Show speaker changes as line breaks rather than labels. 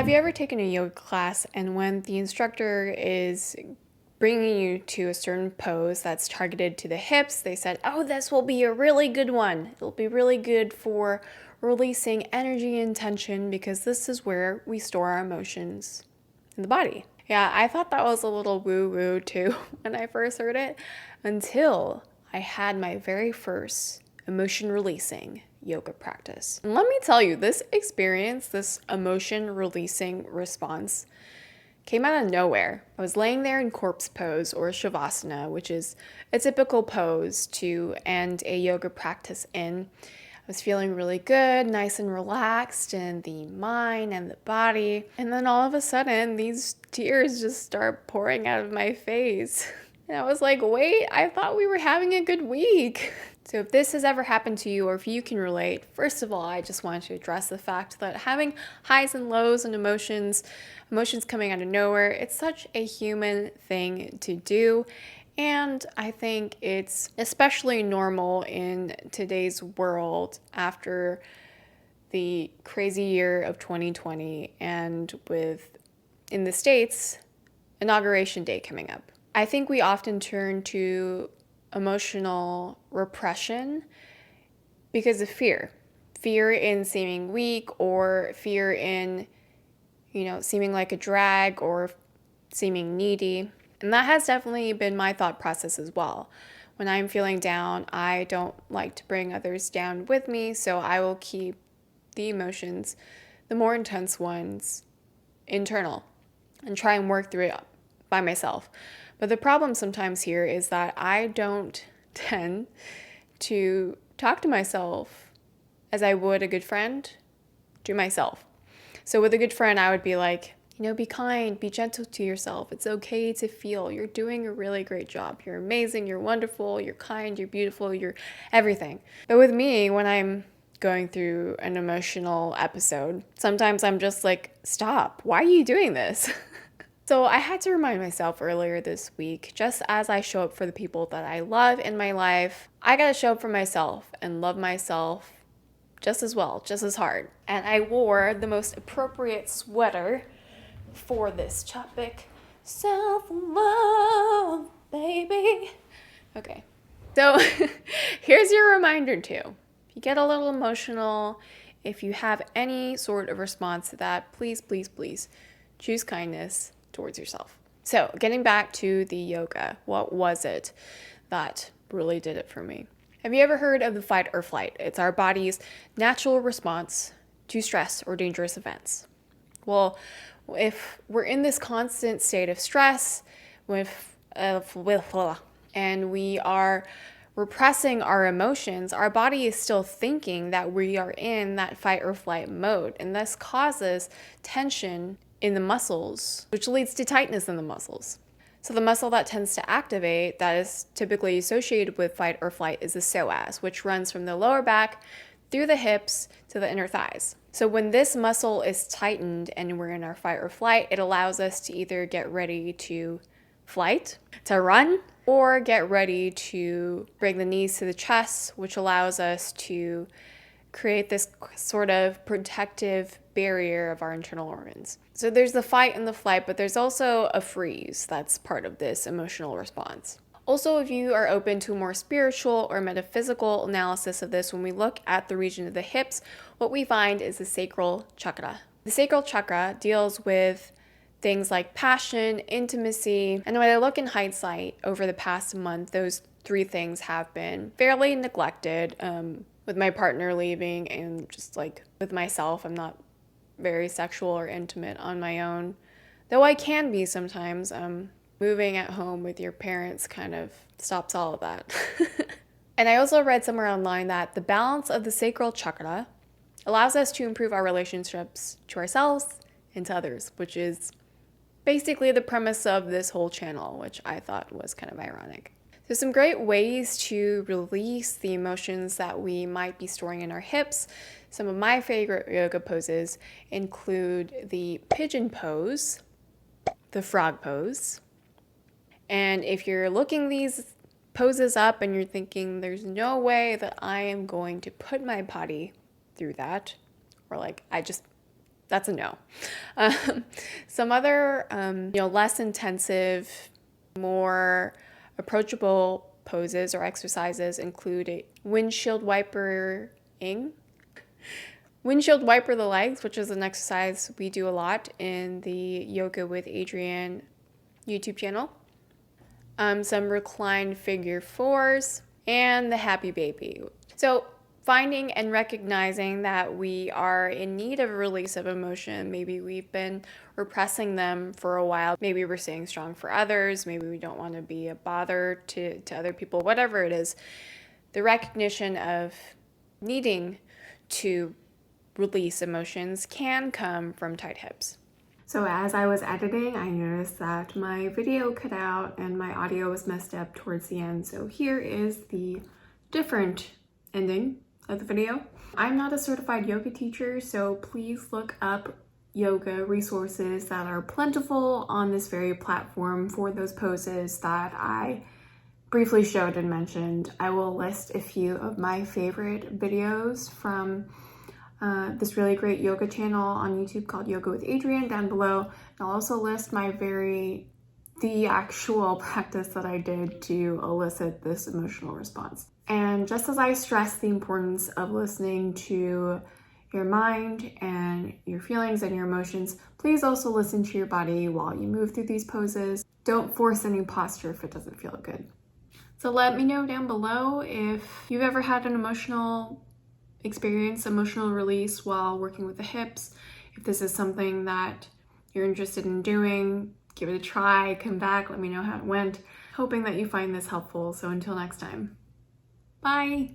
Have you ever taken a yoga class and when the instructor is bringing you to a certain pose that's targeted to the hips, they said, oh, this will be a really good one. It'll be really good for releasing energy and tension because this is where we store our emotions in the body. Yeah, I thought that was a little woo-woo too when I first heard it until I had my very first emotion releasing yoga practice. And let me tell you, this experience, this emotion releasing response came out of nowhere. I was laying there in corpse pose or shavasana, which is a typical pose to end a yoga practice in. I was feeling really good, nice and relaxed in the mind and the body. And then all of a sudden, these tears just start pouring out of my face. And I was like, wait, I thought we were having a good week. So if this has ever happened to you or if you can relate, first of all, I just wanted to address the fact that having highs and lows and emotions coming out of nowhere, it's such a human thing to do. And I think it's especially normal in today's world after the crazy year of 2020 and with, in the States, Inauguration Day coming up. I think we often turn to emotional repression because of fear. Fear in seeming weak or fear in, seeming like a drag or seeming needy. And that has definitely been my thought process as well. When I'm feeling down, I don't like to bring others down with me, so I will keep the emotions, the more intense ones, internal and try and work through it by myself. But the problem sometimes here is that I don't tend to talk to myself as I would a good friend to myself. So with a good friend, I would be like, be kind, be gentle to yourself. It's okay to feel. You're doing a really great job. You're amazing. You're wonderful. You're kind. You're beautiful. You're everything. But with me, when I'm going through an emotional episode, sometimes I'm just like, stop. Why are you doing this? So I had to remind myself earlier this week, just as I show up for the people that I love in my life, I gotta show up for myself and love myself just as well, just as hard. And I wore the most appropriate sweater for this topic. Self-love, baby. Okay, so here's your reminder too. If you get a little emotional, if you have any sort of response to that, please, please, please choose kindness towards yourself. So getting back to the yoga, what was it that really did it for me? Have you ever heard of the fight or flight? It's our body's natural response to stress or dangerous events. Well, if we're in this constant state of stress and we are repressing our emotions, our body is still thinking that we are in that fight or flight mode, and this causes tension in the muscles, which leads to tightness in the muscles. So the muscle that tends to activate, that is typically associated with fight or flight, is the psoas, which runs from the lower back through the hips to the inner thighs. So when this muscle is tightened and we're in our fight or flight, it allows us to either get ready to flight, to run, or get ready to bring the knees to the chest, which allows us to create this sort of protective barrier of our internal organs. So there's the fight and the flight, but there's also a freeze that's part of this emotional response. Also, if you are open to a more spiritual or metaphysical analysis of this, when we look at the region of the hips, what we find is the sacral chakra. The sacral chakra deals with things like passion, intimacy, and when I look in hindsight over the past month, those three things have been fairly neglected. With my partner leaving and just like with myself, I'm not very sexual or intimate on my own, though I can be sometimes. Moving at home with your parents kind of stops all of that. And I also read somewhere online that the balance of the sacral chakra allows us to improve our relationships to ourselves and to others, which is basically the premise of this whole channel, which I thought was kind of ironic. There's some great ways to release the emotions that we might be storing in our hips. Some of my favorite yoga poses include the pigeon pose, the frog pose. And if you're looking these poses up and you're thinking, there's no way that I am going to put my body through that, or like, I just that's a no. Some other, less intensive, more approachable poses or exercises include windshield wipering. Windshield wiper the legs, which is an exercise we do a lot in the Yoga with Adriene YouTube channel. Some reclined figure fours, and the happy baby. So finding and recognizing that we are in need of a release of emotion. Maybe we've been repressing them for a while. Maybe we're staying strong for others. Maybe we don't want to be a bother to other people, whatever it is. The recognition of needing to release emotions can come from tight hips. So as I was editing, I noticed that my video cut out and my audio was messed up towards the end. So here is the different ending of the video. I'm not a certified yoga teacher, so please look up yoga resources that are plentiful on this very platform for those poses that I briefly showed and mentioned. I will list a few of my favorite videos from this really great yoga channel on YouTube called Yoga with Adriene down below. And I'll also list the actual practice that I did to elicit this emotional response. And just as I stress the importance of listening to your mind and your feelings and your emotions, please also listen to your body while you move through these poses. Don't force any posture if it doesn't feel good. So let me know down below if you've ever had an emotional experience, emotional release while working with the hips. If this is something that you're interested in doing, give it a try, come back, let me know how it went. Hoping that you find this helpful. So until next time, bye.